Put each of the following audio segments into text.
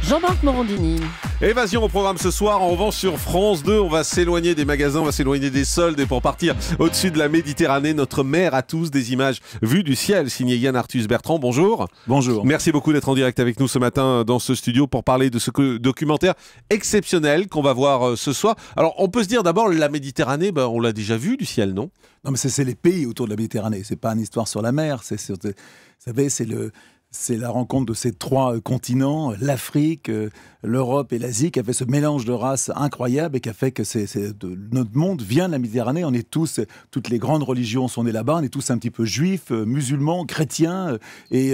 Jean-Marc Morandini. Évasion au programme ce soir. En revanche, sur France 2, on va s'éloigner des magasins, on va s'éloigner des soldes. Et pour partir au-dessus de la Méditerranée, notre mer à tous, des images vues du ciel, signé Yann Arthus Bertrand. Bonjour. Bonjour. Merci beaucoup d'être en direct avec nous ce matin dans ce studio pour parler de ce documentaire exceptionnel qu'on va voir ce soir. Alors, on peut se dire d'abord, la Méditerranée, on l'a déjà vu du ciel, non? Non, mais c'est les pays autour de la Méditerranée. C'est pas une histoire sur la mer. Vous savez, c'est la rencontre de ces trois continents, l'Afrique, l'Europe et l'Asie, qui a fait ce mélange de races incroyable et qui a fait que notre monde vient de la Méditerranée. On est tous, toutes les grandes religions sont nées là-bas. On est tous un petit peu juifs, musulmans, chrétiens. Et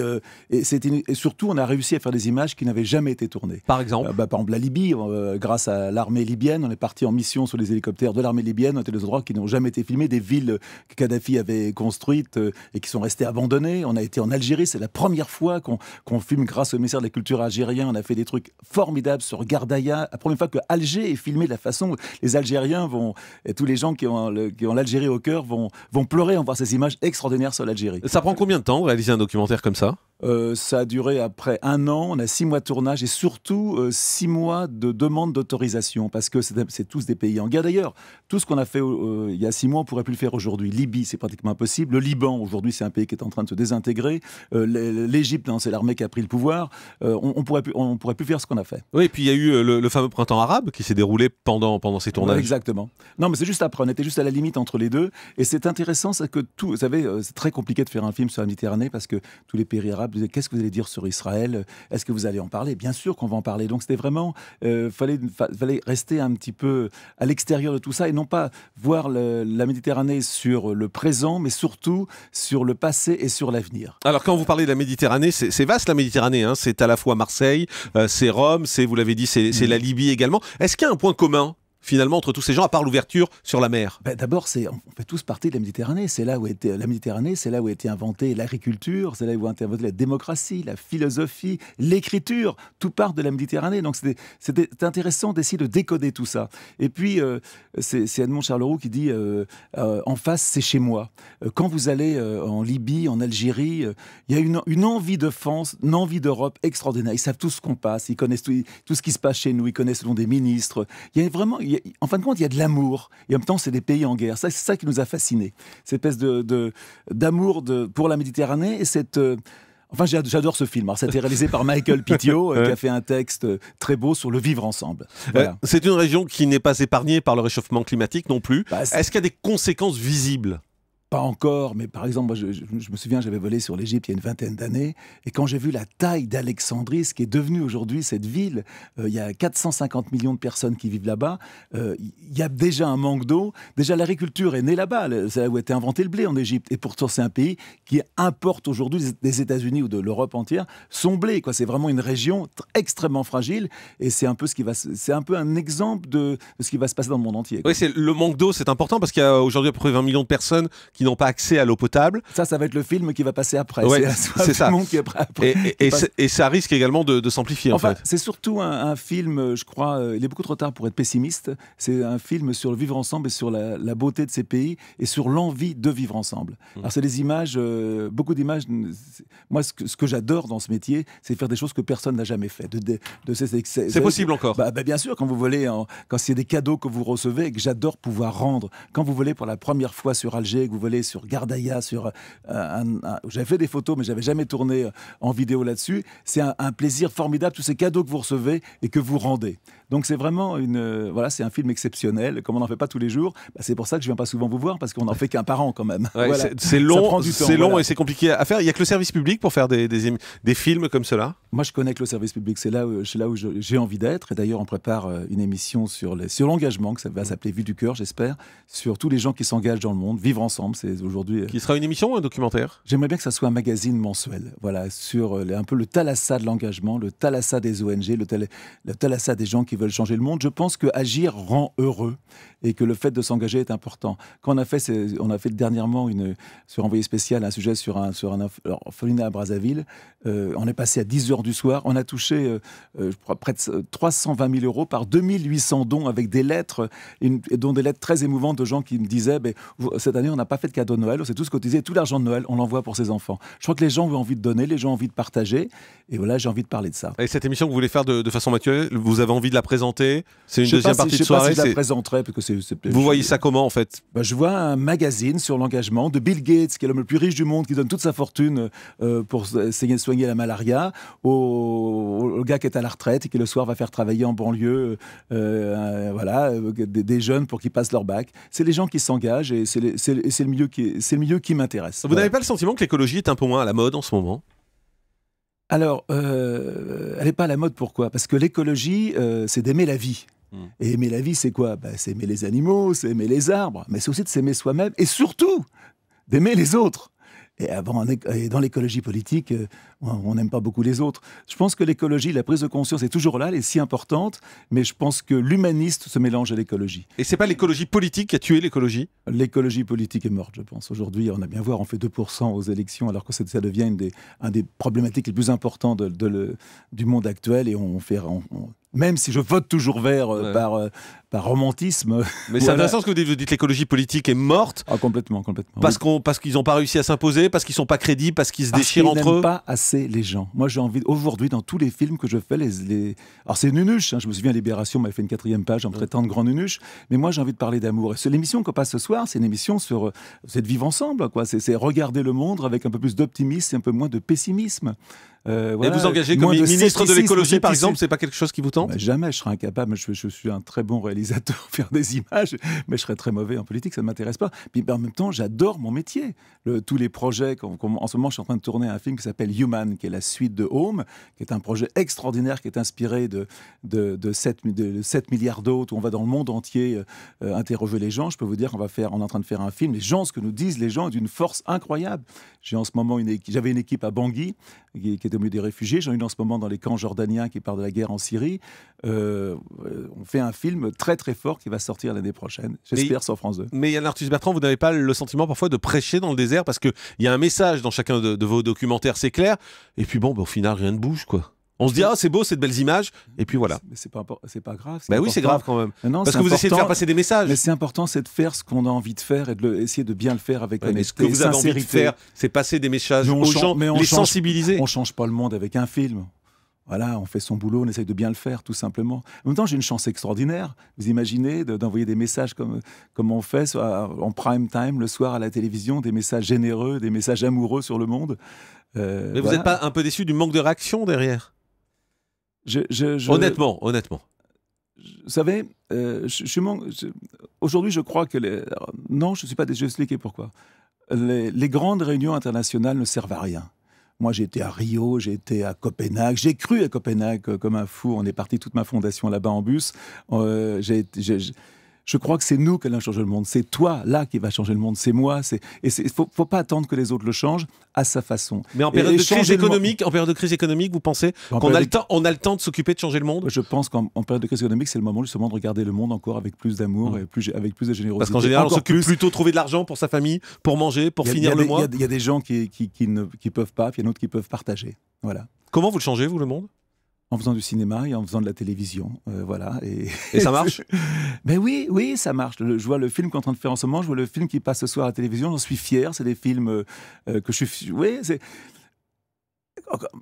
surtout, on a réussi à faire des images qui n'avaient jamais été tournées. Par exemple par exemple, la Libye, grâce à l'armée libyenne, on est parti en mission sur les hélicoptères de l'armée libyenne. On était des endroits qui n'ont jamais été filmés, des villes que Kadhafi avait construites et qui sont restées abandonnées. On a été en Algérie, c'est la première fois qu'on filme grâce au ministère de la Culture algérien. On a fait des trucs formidables sur Gardaïa. La première fois que Alger est filmé de la façon où les Algériens et tous les gens qui ont l'Algérie au cœur vont pleurer en voir ces images extraordinaires sur l'Algérie. Ça prend combien de temps de réaliser un documentaire comme ça? Ça a duré après 1 an, on a 6 mois de tournage et surtout 6 mois de demande d'autorisation parce que c'est tous des pays en guerre. D'ailleurs, tout ce qu'on a fait il y a 6 mois, on ne pourrait plus le faire aujourd'hui. Libye, c'est pratiquement impossible. Le Liban, aujourd'hui, c'est un pays qui est en train de se désintégrer. L'Égypte, c'est l'armée qui a pris le pouvoir. On pourrait plus faire ce qu'on a fait. Oui, et puis il y a eu le fameux printemps arabe qui s'est déroulé pendant ces tournages. Ouais, exactement. Non, mais c'est juste après. On était juste à la limite entre les deux. Et c'est intéressant, c'est que vous savez, c'est très compliqué de faire un film sur la Méditerranée parce que tous les pays arabes, qu'est-ce que vous allez dire sur Israël? Est-ce que vous allez en parler? Bien sûr qu'on va en parler. Donc c'était vraiment, fallait rester un petit peu à l'extérieur de tout ça et non pas voir la Méditerranée sur le présent, mais surtout sur le passé et sur l'avenir. Alors quand vous parlez de la Méditerranée, c'est vaste la Méditerranée, hein. C'est à la fois Marseille, c'est Rome, vous l'avez dit, c'est la Libye également. Est-ce qu'il y a un point commun finalement entre tous ces gens, à part l'ouverture sur la mer? D'abord, on fait tous partie de la Méditerranée. C'est là où était la Méditerranée, c'est là où a été inventée l'agriculture, c'est là où a été inventée la démocratie, la philosophie, l'écriture. Tout part de la Méditerranée. Donc c'était intéressant d'essayer de décoder tout ça. Et puis, c'est Edmond Charleroux qui dit en face, c'est chez moi. Quand vous allez en Libye, en Algérie, il y a une envie de France, une envie d'Europe extraordinaire. Ils savent tout ce qu'on passe, ils connaissent tout ce qui se passe chez nous, ils connaissent le nom des ministres. Il y a vraiment... En fin de compte, il y a de l'amour. Et en même temps, c'est des pays en guerre. C'est ça qui nous a fascinés. Cette espèce d'amour pour la Méditerranée. Et enfin, j'adore ce film. Alors, ça a été réalisé par Michael Pitio, qui a fait un texte très beau sur le vivre ensemble. Voilà. C'est une région qui n'est pas épargnée par le réchauffement climatique non plus. Est-ce qu'il y a des conséquences visibles? Pas encore, mais par exemple, moi, je me souviens, j'avais volé sur l'Égypte il y a une 20aine d'années, et quand j'ai vu la taille d'Alexandrie, ce qui est devenu aujourd'hui cette ville, il y a 450 millions de personnes qui vivent là-bas, il y a déjà un manque d'eau, déjà l'agriculture est née là-bas, c'est là où a été inventé le blé en Égypte, et pourtant c'est un pays qui importe aujourd'hui des États-Unis ou de l'Europe entière son blé, quoi. C'est vraiment une région extrêmement fragile, et c'est un peu un exemple de ce qui va se passer dans le monde entier, quoi. Oui, le manque d'eau, c'est important parce qu'il y a aujourd'hui à peu près 20 millions de personnes qui n'ont pas accès à l'eau potable. Ça va être le film qui va passer après. Ouais, c'est ça. Le monde qui est après. Et ça risque également de s'amplifier, en fait. C'est surtout un film, je crois, il est beaucoup trop tard pour être pessimiste. C'est un film sur le vivre ensemble et sur la beauté de ces pays et sur l'envie de vivre ensemble. Alors c'est des images, beaucoup d'images. Moi, ce que j'adore dans ce métier, c'est faire des choses que personne n'a jamais fait. C'est possible encore. Bien sûr, quand vous volez, quand c'est des cadeaux que vous recevez et que j'adore pouvoir rendre. Quand vous volez pour la première fois sur Alger, que vous volez sur Gardaïa, j'avais fait des photos, mais j'avais jamais tourné en vidéo là-dessus. C'est un plaisir formidable, tous ces cadeaux que vous recevez et que vous rendez. Donc c'est vraiment c'est un film exceptionnel, comme on n'en fait pas tous les jours. C'est pour ça que je viens pas souvent vous voir, parce qu'on n'en fait qu'un par an quand même. Ouais, voilà. C'est long et c'est compliqué à faire. Il y a que le service public pour faire des films comme cela. Moi, je connais que le service public, c'est là où j'ai envie d'être. Et d'ailleurs, on prépare une émission sur l'engagement, que ça va s'appeler Vue du cœur, j'espère, sur tous les gens qui s'engagent dans le monde, vivre ensemble. C'est aujourd'hui. Qui sera une émission ou un documentaire? J'aimerais bien que ça soit un magazine mensuel, voilà, sur un peu le thalassa de l'engagement, le thalassa des ONG, le thalassa des gens qui veulent changer le monde. Je pense que agir rend heureux et que le fait de s'engager est important. Quand on a fait dernièrement sur Envoyé spécial un sujet sur un orphelinat à Brazzaville. On est passé à 10h du soir. On a touché je crois, près de 320 000 euros par 2800 dons avec des lettres, dont des lettres très émouvantes de gens qui me disaient cette année, on n'a pas fait de cadeaux de Noël, on s'est tous cotisés, tout l'argent de Noël, on l'envoie pour ses enfants. Je crois que les gens ont envie de donner, les gens ont envie de partager, et voilà, j'ai envie de parler de ça. Et cette émission que vous voulez faire de façon manuelle, vous avez envie de la présenter? C'est une deuxième partie de soirée. Je sais pas si je la présenterai, parce que Vous voyez ça comment en fait? Je vois un magazine sur l'engagement de Bill Gates, qui est l'homme le plus riche du monde, qui donne toute sa fortune pour soigner la malaria, au gars qui est à la retraite et qui le soir va faire travailler en banlieue des jeunes pour qu'ils passent leur bac. C'est les gens qui s'engagent et c'est le milieu qui m'intéresse. Vous n'avez pas le sentiment que l'écologie est un peu moins à la mode en ce moment? Alors, elle n'est pas à la mode, pourquoi? Parce que l'écologie, c'est d'aimer la vie. Et aimer la vie, c'est quoi? C'est aimer les animaux, c'est aimer les arbres, mais c'est aussi de s'aimer soi-même et surtout d'aimer les autres. Et dans l'écologie politique, on n'aime pas beaucoup les autres. Je pense que l'écologie, la prise de conscience est toujours là, elle est si importante, mais je pense que l'humaniste se mélange à l'écologie. Et c'est pas l'écologie politique qui a tué l'écologie? L'écologie politique est morte, je pense. Aujourd'hui, on a bien voir, on fait 2% aux élections, alors que ça devient une des problématiques les plus importantes du monde actuel, et même si je vote toujours vert par romantisme. Mais c'est intéressant ce que vous dites, l'écologie politique est morte. Ah, complètement. Parce qu'ils n'ont pas réussi à s'imposer, parce qu'ils sont pas crédibles, parce qu'ils se déchirent entre eux. Pas assez les gens. Moi, j'ai envie, aujourd'hui, dans tous les films que je fais, alors c'est nunuche, hein, je me souviens, Libération m'avait fait une 4e page en me traitant de grand nunuche, mais moi, j'ai envie de parler d'amour. Et l'émission qu'on passe ce soir, c'est une émission c'est de vivre ensemble, quoi. C'est regarder le monde avec un peu plus d'optimisme et un peu moins de pessimisme. Et vous engagez comme ministre de l'écologie, par exemple, c'est pas quelque chose qui vous tente? Jamais, je serais incapable. Je suis un très bon réalisateur, faire des images, mais je serais très mauvais en politique, ça ne m'intéresse pas. Puis en même temps, j'adore mon métier. Tous les projets, en ce moment, je suis en train de tourner un film qui s'appelle Human, qui est la suite de Home, qui est un projet extraordinaire, qui est inspiré de 7 milliards d'autres, où on va dans le monde entier interroger les gens. Je peux vous dire qu'on est en train de faire un film. Ce que nous disent les gens est d'une force incroyable. J'ai en ce moment j'avais une équipe à Bangui, qui était au milieu des réfugiés. J'en ai une en ce moment dans les camps jordaniens qui partent de la guerre en Syrie. On fait un film très très fort qui va sortir l'année prochaine, j'espère, sur France 2. Mais Yann Arthus-Bertrand, vous n'avez pas le sentiment parfois de prêcher dans le désert, parce qu'il y a un message dans chacun de vos documentaires, c'est clair, et puis au final rien ne bouge, quoi. On se dit, c'est beau, c'est de belles images, et puis voilà. Mais c'est pas grave. Oui, c'est grave quand même. Non, parce que vous essayez de faire passer des messages. Mais c'est important, c'est de faire ce qu'on a envie de faire et essayer de bien le faire avec honnêteté. Ce que vous avez envie de faire, c'est passer des messages aux gens, les sensibiliser. On change pas le monde avec un film. Voilà, on fait son boulot, on essaye de bien le faire, tout simplement. En même temps, j'ai une chance extraordinaire. Vous imaginez d'envoyer des messages comme on fait en prime time, le soir à la télévision, des messages généreux, des messages amoureux sur le monde. Mais vous n'êtes pas un peu déçu du manque de réaction derrière? Honnêtement. Vous savez, aujourd'hui, je crois que non, je ne suis pas déçu. Je vais expliquer pourquoi. Les grandes réunions internationales ne servent à rien. Moi, j'ai été à Rio, j'ai été à Copenhague, j'ai cru à Copenhague comme un fou. On est parti toute ma fondation là-bas en bus. Je crois que c'est nous qui allons changer le monde. C'est toi, là, qui va changer le monde. C'est moi. Il ne faut pas attendre que les autres le changent à sa façon. Mais en période de crise économique, vous pensez qu'on a le temps de s'occuper de changer le monde? Je pense qu'en période de crise économique, c'est le moment justement de regarder le monde encore avec plus d'amour et avec plus de générosité. Parce qu'en général, on s'occupe plutôt de trouver de l'argent pour sa famille, pour manger, pour finir le mois. Il y a des gens qui ne peuvent pas, puis il y en a d'autres qui peuvent partager. Voilà. Comment vous le changez, vous, le monde? En faisant du cinéma et en faisant de la télévision, voilà. Et ça marche? Ben oui, ça marche. Je vois le film qu'on est en train de faire en ce moment, je vois le film qui passe ce soir à la télévision, j'en suis fier. C'est des films que je suis... Oui, c'est...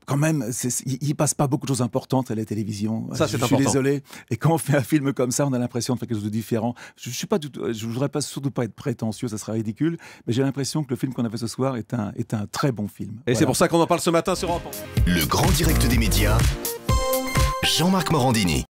Quand même, il passe pas beaucoup de choses importantes à la télévision. Ça, c'est important. Je suis désolé. Et quand on fait un film comme ça, on a l'impression de faire quelque chose de différent. Je voudrais surtout pas être prétentieux, ça serait ridicule. Mais j'ai l'impression que le film qu'on a fait ce soir est un très bon film. Et voilà. C'est pour ça qu'on en parle ce matin sur Europe 1. Le grand direct des médias, Jean-Marc Morandini.